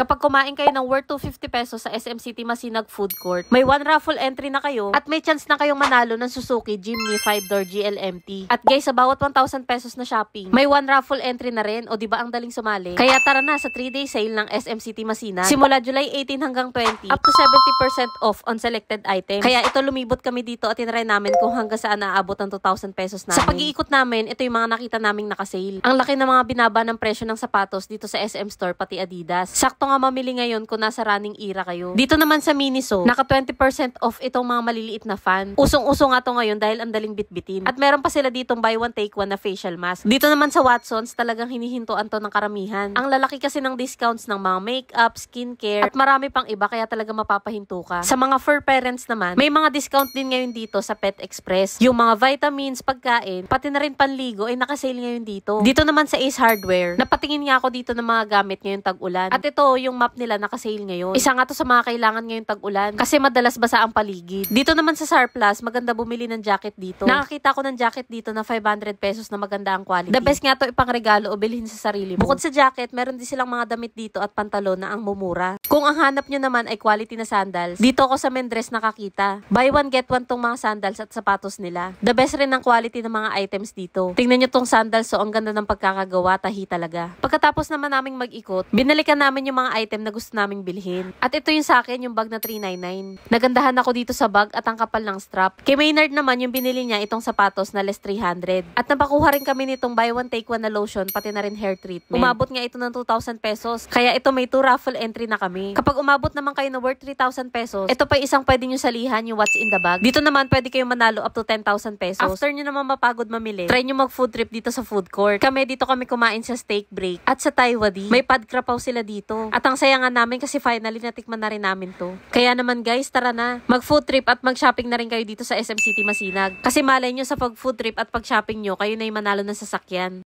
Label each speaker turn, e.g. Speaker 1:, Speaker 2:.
Speaker 1: Kapag kumain kayo ng worth 250 pesos sa SM City Masinag Food Court, may 1 raffle entry na kayo at may chance na kayong manalo ng Suzuki Jimny 5-door GLMT. At guys, sa bawat 1,000 pesos na shopping, may 1 raffle entry na rin. O diba ang daling sumali? Kaya tara na sa 3-day sale ng SM City Masinag. Simula July 18 hanggang 20, up to 70% off on selected items. Kaya ito lumibot kami dito at tinry namin kung hanggang saan naaabot ang 2,000 pesos namin. Sa pag-iikot namin, ito yung mga nakita naming nakasale. Ang laki ng mga binaba ng presyo ng sapatos dito sa SM Store pati Adidas. Sakto nga mamili ngayon kung nasa running era kayo. Dito naman sa Miniso, naka 20% off itong mga maliliit na fan. Usong-uso nga to ngayon dahil ang daling bitbitin. At meron pa sila ditong buy one take one na facial mask. Dito naman sa Watsons, talagang hinihintuan to ng karamihan. Ang lalaki kasi ng discounts ng mga makeup, skincare, at marami pang iba kaya talaga mapapahinto ka. Sa mga fur parents naman, may mga discount din ngayon dito sa Pet Express. Yung mga vitamins, pagkain, pati na rin panligo ay nakasale ngayon dito. Dito naman sa Ace Hardware, napatingin nga ako dito ng mga gamit ngayong tag-ulan. At ito, yung map nila nakasale ngayon. Isa nga to sa mga kailangan ngayong tag-ulan kasi madalas basa ang paligid. Dito naman sa Surplus, maganda bumili ng jacket dito. Nakakita ko ng jacket dito na 500 pesos na maganda ang quality. The best nga to ipang regalo o bilhin sa sarili mo. Bukod sa jacket, meron din silang mga damit dito at pantalon na ang mumura. Kung ang hanap nyo naman ay quality na sandals, dito ako sa Mendres nakakita. Buy one get one tong mga sandals at sapatos nila. The best rin ang quality ng mga items dito. Tingnan nyo tong sandals, so ang ganda ng pagkakagawa, tahi talaga. Pagkatapos naman naming mag-ikot, binalikan namin yung mga item na gusto naming bilhin. At ito yung sa akin, yung bag na 399. Nagandahan ako dito sa bag at ang kapal ng strap. Kay Maynard naman, yung binili niya itong sapatos na less 300. At napakuha rin kami nitong buy one take one na lotion, pati na rin hair treatment. Umabot nga ito ng 2,000 pesos. Kaya ito may 2 raffle entry na kami. Kapag umabot naman kayo na worth 3,000 pesos, ito pa isang pwede nyo salihan, yung what's in the bag. Dito naman pwede kayong manalo up to 10,000 pesos. After nyo naman mapagod mamili, try nyo mag food trip dito sa food court. Dito kami kumain sa steak break at sa Taiwadi. May pad krapaw sila dito. At ang saya nga namin kasi finally natikman na rin namin to. Kaya naman guys, tara na. Mag food trip at mag shopping na rin kayo dito sa SM City Masinag. Kasi malay nyo sa pag food trip at pag shopping nyo, kayo na yung manalo ng sasakyan.